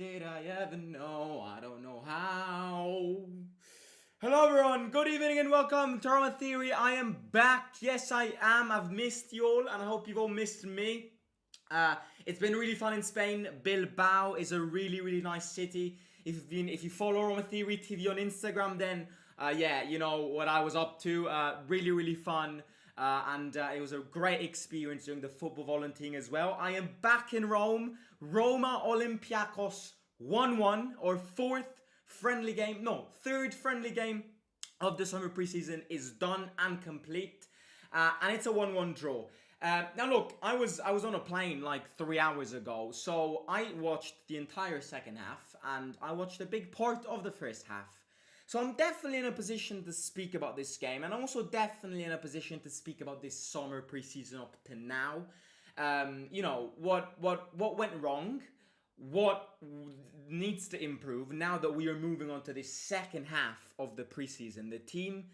did I ever know? I don't know how. Hello everyone, good evening and welcome to Roma Theory. I am back. Yes, I am. I've missed you all and I hope you've all missed me. It's been really fun in Spain. Bilbao is a really nice city. If you follow Roma Theory TV on Instagram, then yeah, you know what I was up to. Really fun. And it was a great experience doing the football volunteering as well. I am back in Rome. Roma Olympiacos 1-1, or third friendly game of the summer preseason is done and complete. And it's a 1-1 draw. Now look, I was on a plane like 3 hours ago, so I watched the entire second half and I watched a big part of the first half. So I'm definitely in a position to speak about this game, and I'm also definitely in a position to speak about this summer preseason up to now. You know, what went wrong, what needs to improve now that we are moving on to this second half of the preseason. The team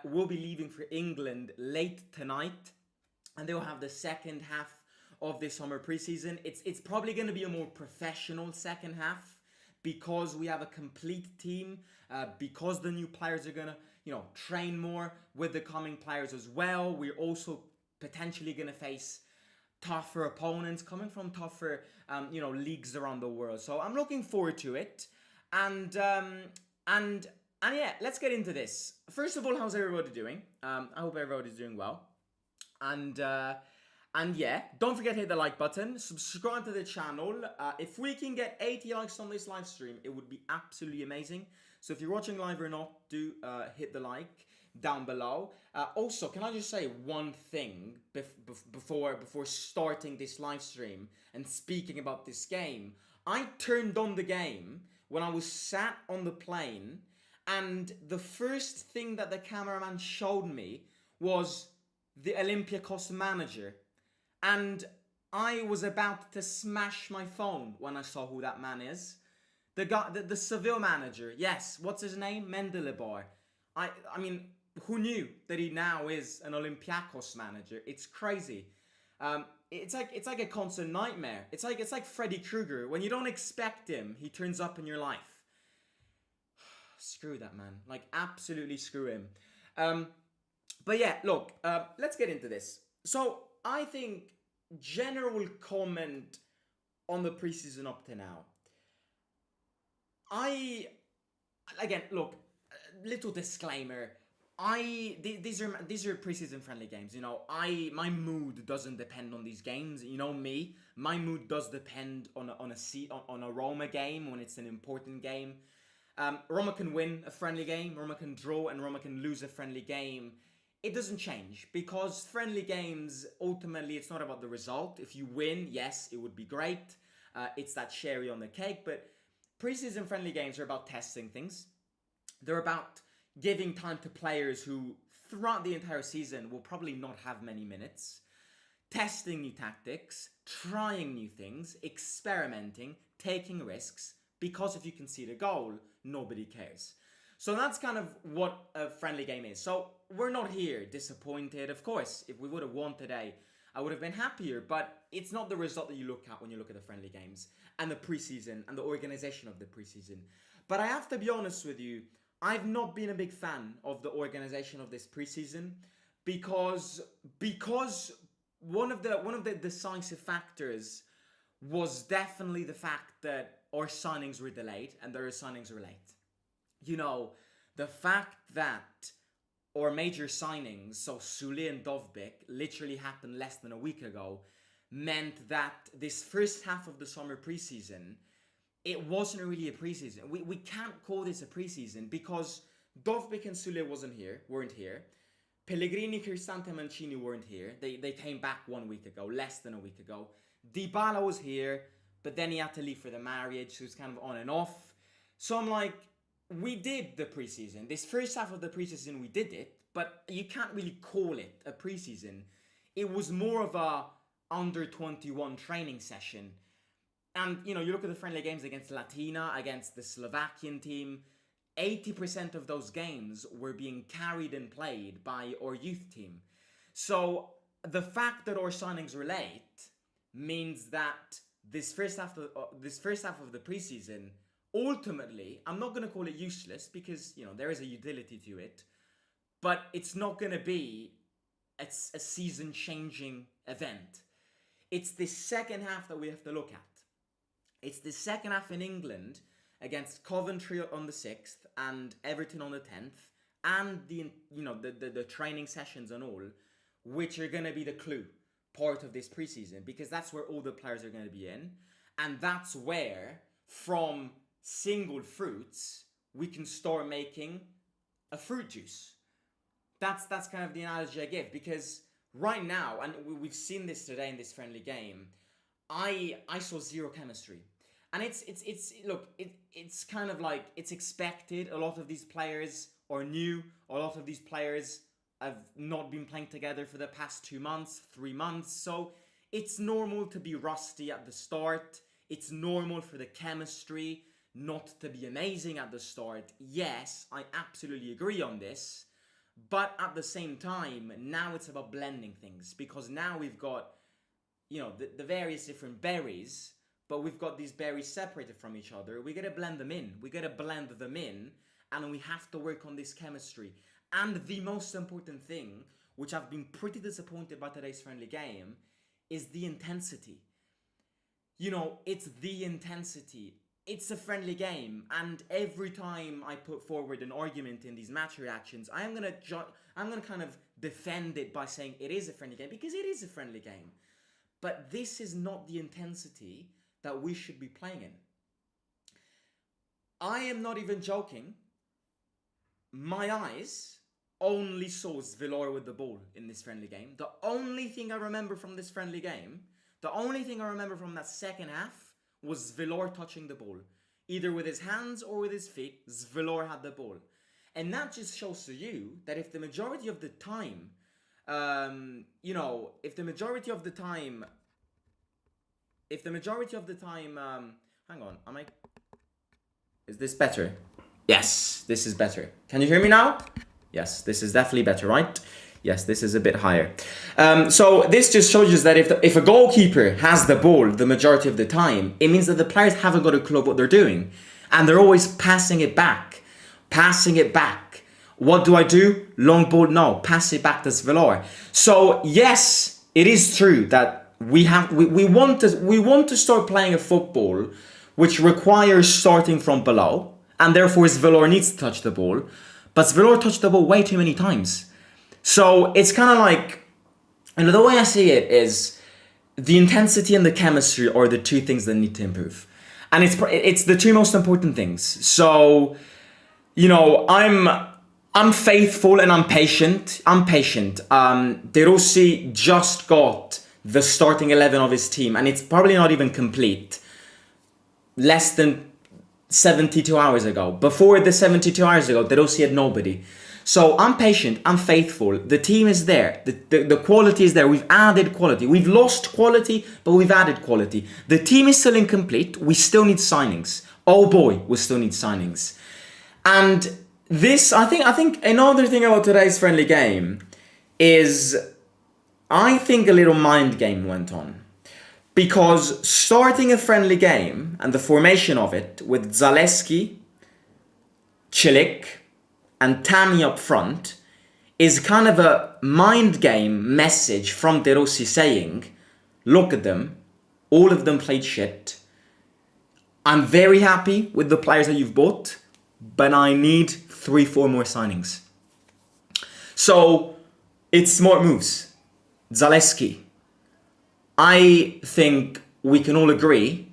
will be leaving for England late tonight, and they'll have the second half of this summer preseason. It's probably going to be a more professional second half, because we have a complete team, because the new players are gonna, train more with the coming players as well. We're also potentially gonna face tougher opponents coming from tougher, leagues around the world. So I'm looking forward to it, and yeah, let's get into this. First of all, how's everybody doing? I hope everybody's doing well, and yeah, don't forget to hit the like button, subscribe to the channel. If we can get 80 likes on this live stream, it would be absolutely amazing. So if you're watching live or not, do hit the like down below. Also, can I just say one thing before starting this live stream and speaking about this game? I turned on the game when I was sat on the plane, and the first thing that the cameraman showed me was the Olympiacos manager. And I was about to smash my phone when I saw who that man is. The guy, the Seville manager. Yes, what's his name? Mendelebar. I mean, who knew that he now is an Olympiacos manager? It's crazy. It's like a constant nightmare. It's like Freddy Krueger. When you don't expect him, he turns up in your life. Screw that man. Like, absolutely screw him. But yeah, look, let's get into this. So, I think general comment on the preseason up to now. Look, little disclaimer. These are preseason friendly games. My mood doesn't depend on these games. You know me, my mood does depend on a Roma game when it's an important game. Roma can win a friendly game, Roma can draw, and Roma can lose a friendly game. It doesn't change, because friendly games, ultimately, it's not about the result. If you win, yes, it would be great. It's that cherry on the cake. But preseason friendly games are about testing things. They're about giving time to players who, throughout the entire season, will probably not have many minutes. Testing new tactics, trying new things, experimenting, taking risks. Because if you concede a goal, nobody cares. So that's kind of what a friendly game is. So we're not here disappointed. Of course, if we would have won today, I would have been happier. But it's not the result that you look at when you look at the friendly games and the preseason and the organization of the preseason. But I have to be honest with you, I've not been a big fan of the organization of this preseason, because one of the decisive factors was definitely the fact that our signings were delayed and their signings were late. The fact that our major signings, so Sule and Dovbyk, literally happened less than a week ago, meant that this first half of the summer preseason, it wasn't really a preseason. We can't call this a preseason, because Dovbyk and Sule weren't here. Pellegrini, Cristante, Mancini weren't here. They came back 1 week ago, less than a week ago. Dybala was here, but then he had to leave for the marriage, so it was kind of on and off. So I'm like, we did the preseason. This first half of the preseason, we did it, but you can't really call it a preseason. It was more of a under-21 training session. And, you look at the friendly games against Latina, against the Slovakian team, 80% of those games were being carried and played by our youth team. So the fact that our signings were late means that this first half of the preseason, ultimately, I'm not going to call it useless because, there is a utility to it, but it's not going to be a season-changing event. It's the second half that we have to look at. It's the second half in England against Coventry on the 6th and Everton on the 10th, and the training sessions and all, which are going to be the clue part of this preseason, because that's where all the players are going to be in, and that's where, from single fruits, we can start making a fruit juice. That's kind of the analogy I give, because right now, and we've seen this today in this friendly game, I saw zero chemistry. And it's kind of like, it's expected. A lot of these players are new. A lot of these players have not been playing together for the past 2 months, 3 months. So it's normal to be rusty at the start. It's normal for the chemistry not to be amazing at the start. Yes, I absolutely agree on this. But at the same time, now it's about blending things, because now we've got, the various different berries, but we've got these berries separated from each other. We got to blend them in. We got to blend them in, and we have to work on this chemistry. And the most important thing, which I've been pretty disappointed by today's friendly game, is the intensity. It's the intensity. It's a friendly game, and every time I put forward an argument in these match reactions, I'm gonna kind of defend it by saying it is a friendly game, because it is a friendly game. But this is not the intensity that we should be playing in. I am not even joking. My eyes only saw Villar with the ball in this friendly game. The only thing I remember from this friendly game, the only thing I remember from that second half, was Villar touching the ball. Either with his hands or with his feet, Villar had the ball. And that just shows to you that if the majority of the time, hang on, is this better? Yes, this is better. Can you hear me now? Yes, this is definitely better, right? Yes, this is a bit higher. So this just shows you that if a goalkeeper has the ball the majority of the time, it means that the players haven't got a clue of what they're doing. And they're always passing it back. What do I do? Long ball? No, pass it back to Villar. So yes, it is true that we want to start playing a football which requires starting from below, and therefore Villar needs to touch the ball. But Villar touched the ball way too many times. So it's kind of like, the way I see it is the intensity and the chemistry are the two things that need to improve. And it's the two most important things. So, I'm faithful and I'm patient. De Rossi just got the starting 11 of his team, and it's probably not even complete. Less than 72 hours ago. Before the 72 hours ago, De Rossi had nobody. So I'm patient, I'm faithful, the team is there, the quality is there, we've added quality. We've lost quality, but we've added quality. The team is still incomplete, we still need signings. Oh boy, we still need signings. And this, I think another thing about today's friendly game is, I think a little mind game went on. Because starting a friendly game and the formation of it with Zaleski, Cilic, and Tammy up front is kind of a mind game message from De Rossi saying, look at them, all of them played shit. I'm very happy with the players that you've bought, but I need 3-4 more signings. So it's smart moves. Zaleski. I think we can all agree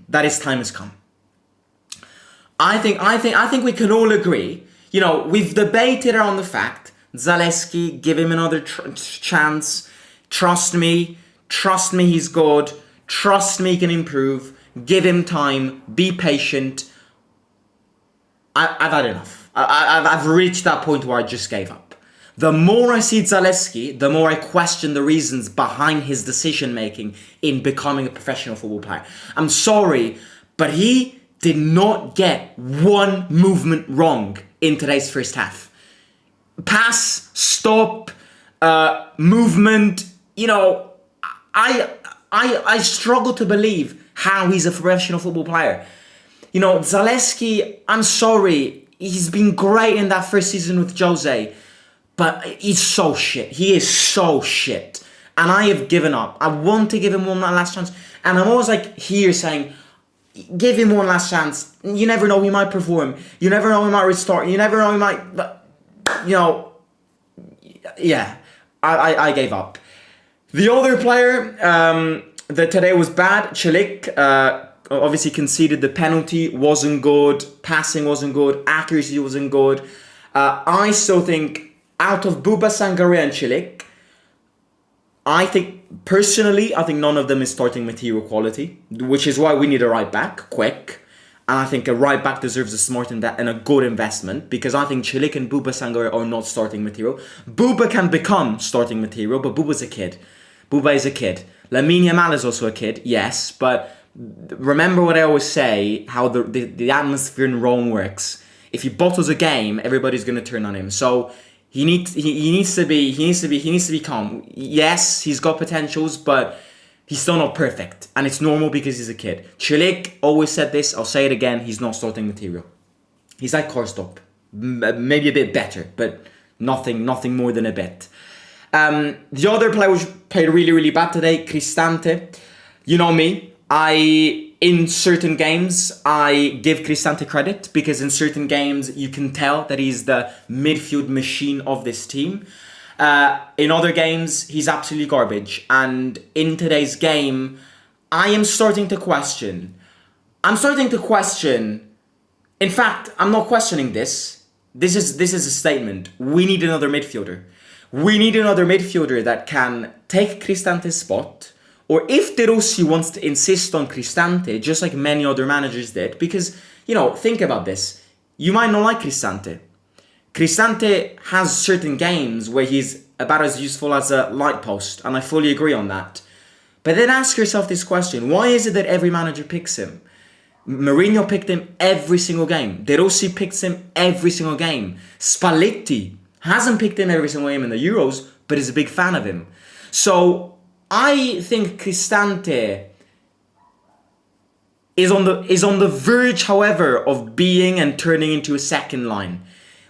that his time has come. I think we can all agree. We've debated around the fact, Zaleski, give him another chance. Trust me, he's good. Trust me, he can improve. Give him time. Be patient. I've had enough. I've reached that point where I just gave up. The more I see Zaleski, the more I question the reasons behind his decision-making in becoming a professional football player. I'm sorry, but he did not get one movement wrong in today's first half. Pass, stop, movement, I struggle to believe how he's a professional football player. You know, Zalewski, I'm sorry, he's been great in that first season with Jose, but he's so shit. He is so shit. And I have given up. I want to give him one last chance. And I'm always like here saying, give him one last chance. You never know, he might perform. You never know, he might restart. You never know, he might, but, you know, yeah, I gave up. The other player that today was bad, Çelik, obviously conceded the penalty, wasn't good, passing wasn't good, accuracy wasn't good. I still think out of Buba, Sangare and Çelik, I think none of them is starting material quality, which is why we need a right back, quick. And I think a right back deserves a smart and a good investment, because I think Çelik and Buba Sangare are not starting material. Buba can become starting material, but Buba's a kid. Buba is a kid. Lamine Yamal is also a kid, yes, but remember what I always say, how the atmosphere in Rome works. If he bottles a game, everybody's going to turn on him. So he needs to be calm. Yes, he's got potentials, but he's still not perfect, and it's normal because he's a kid. Çelik, always said this, I'll say it again, he's not starting material. He's like Korstop, maybe a bit better, but nothing more than a bit. The other player which played really, really bad today, Cristante. You know me, in certain games, I give Cristante credit, because in certain games you can tell that he's the midfield machine of this team. In other games, he's absolutely garbage. And in today's game, I am starting to question. In fact, I'm not questioning this. This is a statement. We need another midfielder. We need another midfielder that can take Cristante's spot. Or if De Rossi wants to insist on Cristante, just like many other managers did. Because, you know, think about this. You might not like Cristante. Cristante has certain games where he's about as useful as a light post, and I fully agree on that. But then ask yourself this question: why is it that every manager picks him? Mourinho picked him every single game. De Rossi picks him every single game. Spalletti hasn't picked him every single game in the Euros, but is a big fan of him. So I think Cristante is on the verge, however, of being and turning into a second line.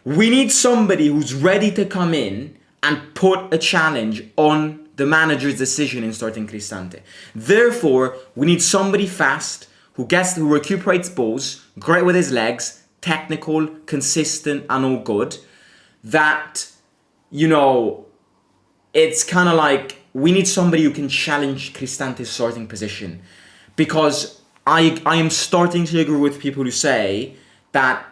We need somebody who's ready to come in and put a challenge on the manager's decision in starting Cristante. Therefore, we need somebody fast, who recuperates balls, great with his legs, technical, consistent, and all good. That, you know, it's kind of like we need somebody who can challenge Cristante's starting position. Because I am starting to agree with people who say that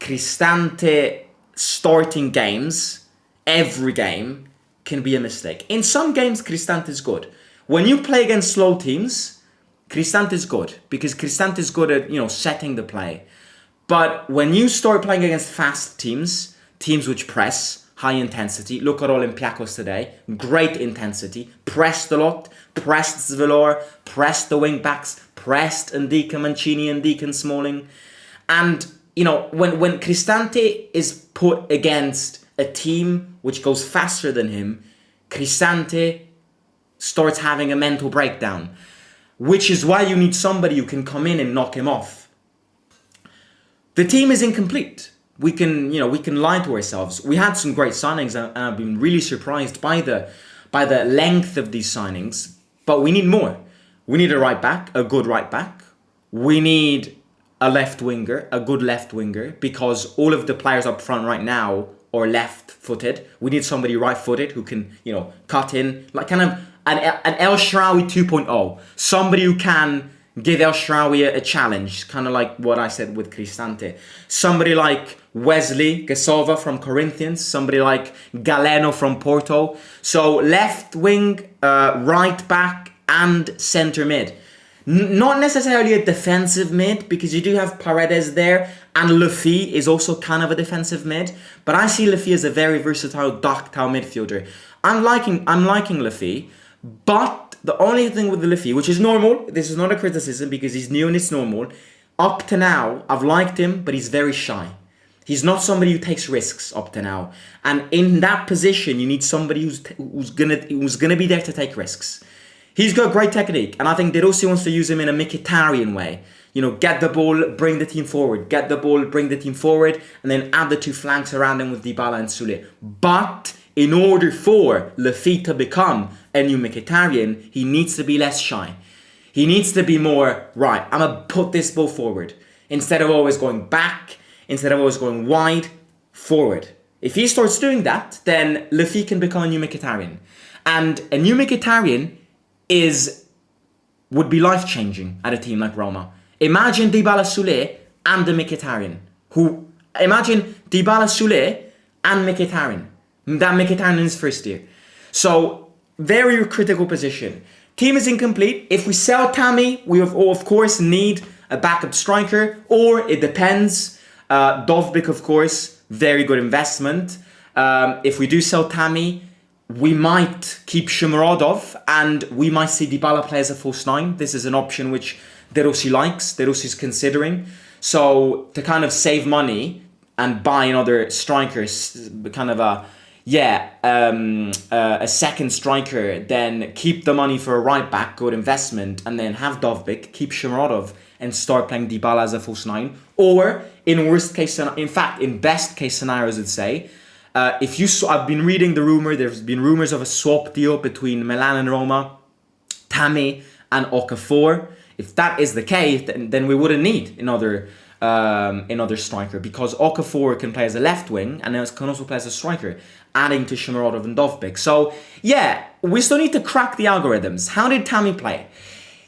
Cristante starting games, every game, can be a mistake. In some games, Cristante is good. When you play against slow teams, Cristante is good, because Cristante is good at, you know, setting the play. But when you start playing against fast teams which press, high intensity, look at Olympiacos today, great intensity, pressed a lot, pressed Zvelar, pressed the wing backs, pressed Ndika Mancini and Deacon Smalling. And, you know, when Cristante is put against a team which goes faster than him, Cristante starts having a mental breakdown, which is why you need somebody who can come in and knock him off. The team is incomplete. We can lie to ourselves. We had some great signings, and I've been really surprised by the length of these signings, but we need more. We need a right back, a good right back. We need a left winger, a good left winger, because all of the players up front right now are left-footed. We need somebody right-footed who can, you know, cut in, like kind of an El Shaarawy 2.0. Somebody who can give El Shaarawy a challenge, kind of like what I said with Cristante. Somebody like Wesley Gesova from Corinthians, somebody like Galeno from Porto. So left wing, right back, and centre mid. Not necessarily a defensive mid, because you do have Paredes there, and Lefy is also kind of a defensive mid. But I see Lefy as a very versatile, ductile midfielder. I'm liking Lefy, but the only thing with the Lefy, which is normal, this is not a criticism because he's new and it's normal. Up to now, I've liked him, but he's very shy. He's not somebody who takes risks up to now. And in that position, you need somebody who's gonna be there to take risks. He's got great technique, and I think De Rossi wants to use him in a Mkhitaryan way. You know, get the ball, bring the team forward. Get the ball, bring the team forward, and then add the two flanks around him with Dybala and Sule. But in order for Lafitte to become a new Mkhitaryan, he needs to be less shy. He needs to be more, right, I'm going to put this ball forward. Instead of always going back, instead of always going wide, forward. If he starts doing that, then Lafitte can become a new Mkhitaryan. And a new Mkhitaryan would be life-changing at a team like Roma. Imagine Dybala, Sule and the Mkhitaryan. Imagine Dybala, Sule and Mkhitaryan. That Mkhitaryan in his first year. So, very critical position. Team is incomplete. If we sell Tammy, we of course need a backup striker, or it depends. Dovbyk, of course, very good investment. If we do sell Tammy, we might keep Shomurodov, and we might see Dybala play as a false nine. This is an option which De Rossi likes, De Rossi's considering. So to kind of save money and buy another striker, kind of a second striker, then keep the money for a right back, good investment, and then have Dovbyk, keep Shomurodov, and start playing Dybala as a false nine. Or in best case scenarios, I'd say, I've been reading the rumor. There's been rumors of a swap deal between Milan and Roma, Tammy and Okafor. If that is the case, then we wouldn't need another striker, because Okafor can play as a left wing and can also play as a striker, adding to Shomurodov and Dovbyk. So yeah, we still need to crack the algorithms. How did Tammy play?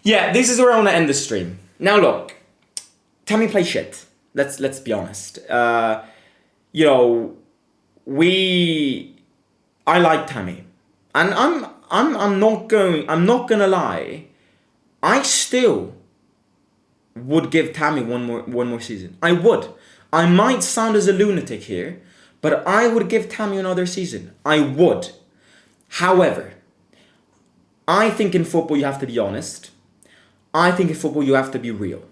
Yeah, this is where I want to end the stream. Now look, Tammy played shit. Let's be honest. I like Tammy, and I'm not gonna lie. I still would give Tammy one more season. I would. I might sound as a lunatic here, but I would give Tammy another season. I would. However, I think in football you have to be honest. I think in football you have to be real.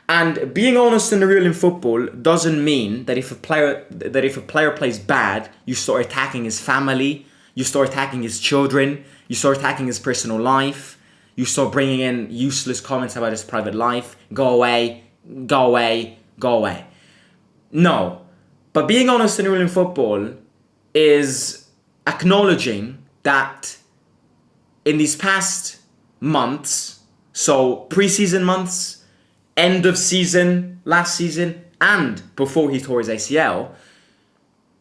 And being honest and real in football doesn't mean that if a player plays bad, you start attacking his family, you start attacking his children, you start attacking his personal life, you start bringing in useless comments about his private life. Go away, go away, go away. No. But being honest and real in football is acknowledging that in these past months, so preseason months, end of season, last season, and before he tore his ACL,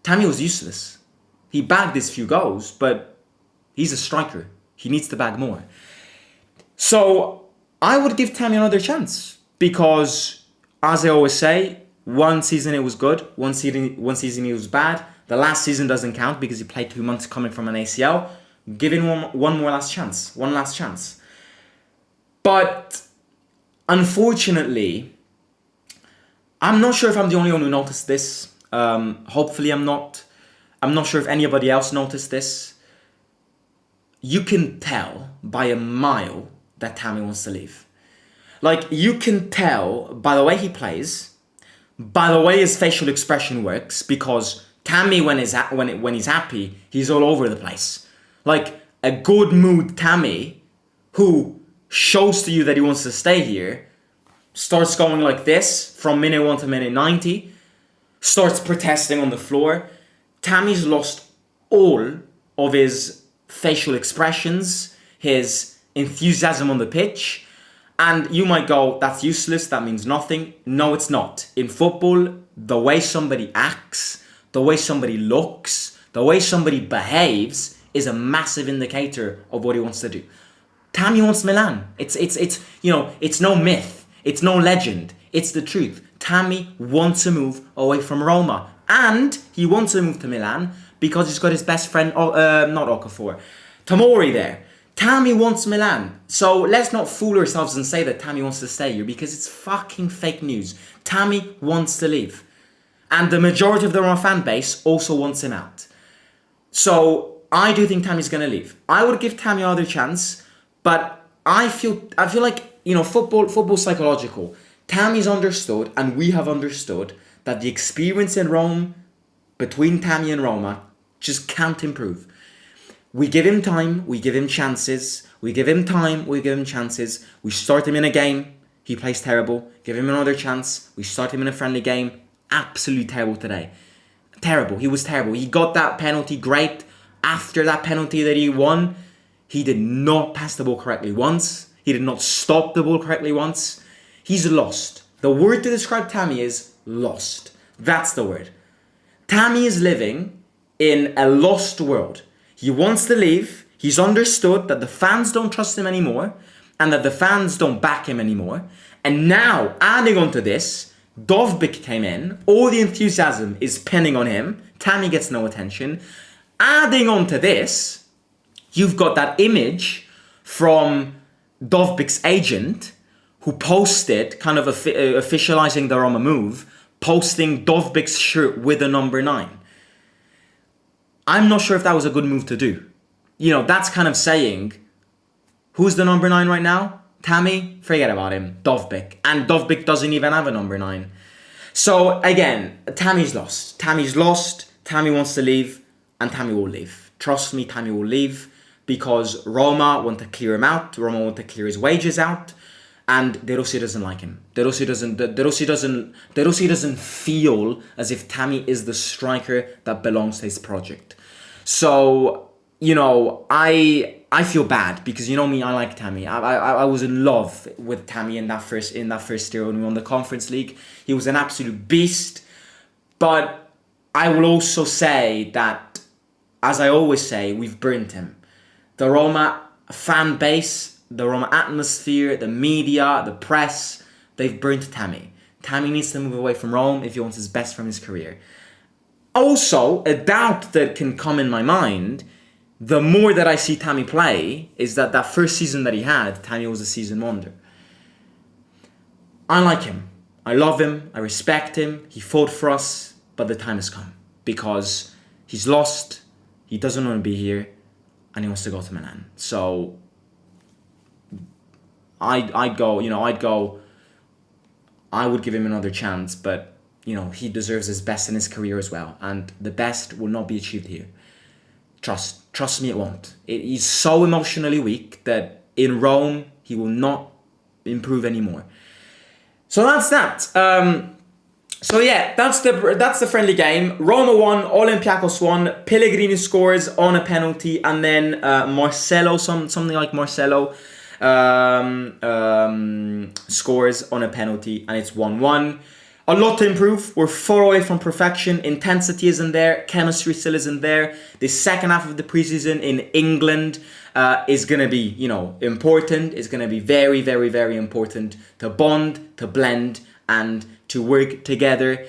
Tammy was useless. He bagged his few goals, but he's a striker. He needs to bag more. So I would give Tammy another chance, because, as I always say, one season it was good, one season it was bad. The last season doesn't count because he played 2 months coming from an ACL. Give him one last chance. But unfortunately, I'm not sure if I'm the only one who noticed this. Hopefully I'm not. I'm not sure if anybody else noticed this. You can tell by a mile that Tammy wants to leave. Like, you can tell by the way he plays, by the way his facial expression works, because Tammy, when he's happy, he's all over the place. Like, a good mood Tammy, who shows to you that he wants to stay here, starts going like this from minute 1 to minute 90, starts protesting on the floor. Tammy's lost all of his facial expressions, his enthusiasm on the pitch, and you might go, that's useless, that means nothing. No, it's not. In football, the way somebody acts, the way somebody looks, the way somebody behaves is a massive indicator of what he wants to do. Tammy wants Milan. It's no myth. It's no legend. It's the truth. Tammy wants to move away from Roma. And he wants to move to Milan because he's got his best friend, not Okafor, Tomori there. Tammy wants Milan. So let's not fool ourselves and say that Tammy wants to stay here, because it's fucking fake news. Tammy wants to leave. And the majority of the Roma fan base also wants him out. So I do think Tammy's going to leave. I would give Tammy another chance, but I feel like, football's psychological. Tammy's understood, and we have understood, that the experience in Rome between Tammy and Roma just can't improve. We give him time, we give him chances, We give him time, we give him chances. We start him in a game, he plays terrible. Give him another chance, we start him in a friendly game. Absolutely terrible today. Terrible. He was terrible. He got that penalty, great. After that penalty that he won, he did not pass the ball correctly once. He did not stop the ball correctly once. He's lost. The word to describe Tammy is lost. That's the word. Tammy is living in a lost world. He wants to leave. He's understood that the fans don't trust him anymore and that the fans don't back him anymore. And now, adding on to this, Dovbyk came in. All the enthusiasm is pending on him. Tammy gets no attention. Adding on to this, you've got that image from Dovbyk's agent who posted, kind of officializing the Roma move, posting Dovbyk's shirt with a number 9. I'm not sure if that was a good move to do. You know, that's kind of saying, who's the number 9 right now? Tammy? Forget about him. Dovbyk. And Dovbyk doesn't even have a number 9. So, again, Tammy's lost. Tammy's lost. Tammy wants to leave. And Tammy will leave. Trust me, Tammy will leave. Because Roma want to clear him out. Roma want to clear his wages out. And De Rossi doesn't like him. De Rossi doesn't feel as if Tammy is the striker that belongs to his project. So, you know, I feel bad because, you know me, I like Tammy. I was in love with Tammy in that first year when we won the Conference League. He was an absolute beast. But I will also say that, as I always say, we've burnt him. The Roma fan base, the Roma atmosphere, the media, the press, they've burnt Tammy. Tammy needs to move away from Rome if he wants his best from his career. Also, a doubt that can come in my mind, the more that I see Tammy play, is that first season that he had, Tammy was a season wonder. I like him. I love him. I respect him. He fought for us, but the time has come. Because he's lost, he doesn't want to be here, and he wants to go to Milan. So, I would give him another chance, but, you know, he deserves his best in his career as well. And the best will not be achieved here. Trust me, it won't. He's so emotionally weak that in Rome, he will not improve anymore. So that's that. So yeah, that's the friendly game. Roma won, Olympiacos won, Pellegrini scores on a penalty, and then Marcelo, something like Marcelo, scores on a penalty, and it's 1-1. A lot to improve. We're far away from perfection. Intensity isn't there. Chemistry still isn't there. The second half of the preseason in England is going to be, you know, important. It's going to be very, very, very important to bond, to blend, and to work together.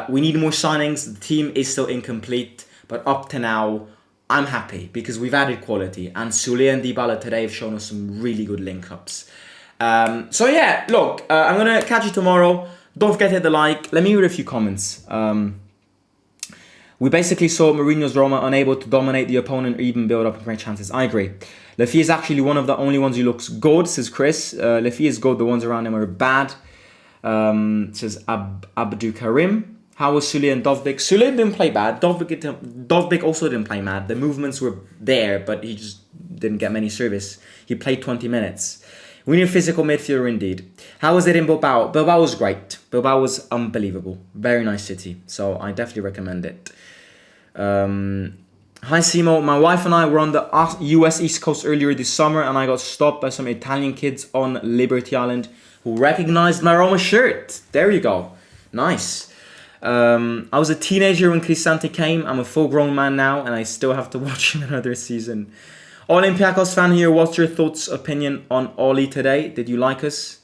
We need more signings. The team is still incomplete. But up to now, I'm happy because we've added quality. And Sule and Dybala today have shown us some really good link-ups. So yeah, look, I'm going to catch you tomorrow. Don't forget to hit the like. Let me read a few comments. We basically saw Mourinho's Roma unable to dominate the opponent or even build up and create chances. I agree. Lefi is actually one of the only ones who looks good, says Chris. Lefi is good. The ones around him are bad. Says Abdu Karim. How was Sule and Dovbyk? Sule didn't play bad. Dovbyk also didn't play mad. The movements were there, but he just didn't get many service. He played 20 minutes. We need a physical midfielder indeed. How was it in Bilbao? Bilbao was great. Bilbao was unbelievable. Very nice city. So I definitely recommend it. Hi Simo. My wife and I were on the US East Coast earlier this summer and I got stopped by some Italian kids on Liberty Island who recognized my Roma shirt. There you go. Nice. I was a teenager when Cristante came. I'm a full-grown man now and I still have to watch him another season. Olympiacos fan here, what's your thoughts, opinion on Oli today? Did you like us?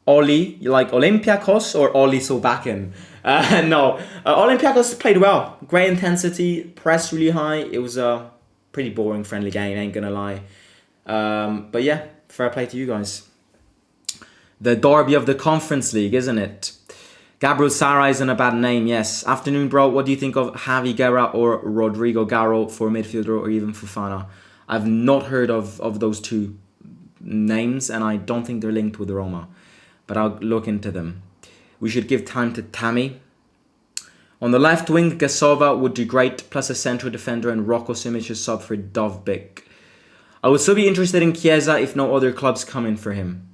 Oli, you like Olympiacos or Oli Solbakken? No, Olympiacos played well. Great intensity, press really high. It was a pretty boring friendly game, ain't gonna lie. But yeah, fair play to you guys. The derby of the Conference League, isn't it? Gabriel Sara isn't a bad name, yes. Afternoon, bro. What do you think of Javi Guerra or Rodrigo Garro for midfielder or even Fofana? I've not heard of those two names and I don't think they're linked with Roma. But I'll look into them. We should give time to Tammy. On the left wing, Gasova would do great, plus a central defender and Rocco Simic is sub for Dovbyk. I would still be interested in Chiesa if no other clubs come in for him.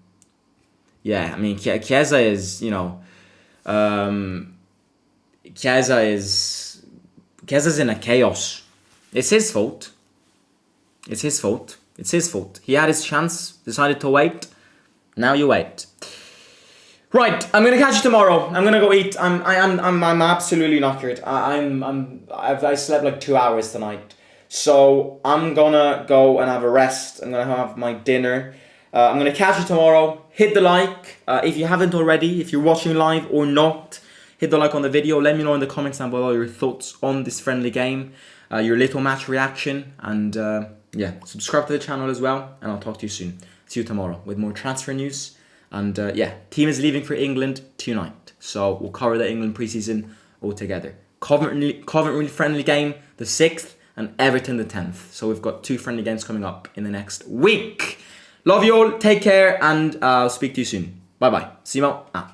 Yeah, I mean, Chiesa is, Chiesa's in a chaos. It's his fault. It's his fault. It's his fault. He had his chance, decided to wait. Now you wait. Right, I'm gonna catch you tomorrow. I'm gonna go eat. I'm absolutely knackered. I slept like 2 hours tonight, so I'm gonna go and have a rest. I'm gonna have my dinner. I'm gonna catch you tomorrow. Hit the like if you haven't already. If you're watching live or not, hit the like on the video. Let me know in the comments down below your thoughts on this friendly game, your little match reaction, and yeah, subscribe to the channel as well. And I'll talk to you soon. See you tomorrow with more transfer news. And yeah, team is leaving for England tonight. So we'll cover the England preseason all together. Coventry friendly game, the 6th, and Everton the 10th. So we've got 2 friendly games coming up in the next week. Love you all, take care, and I'll speak to you soon. Bye bye. Simo out.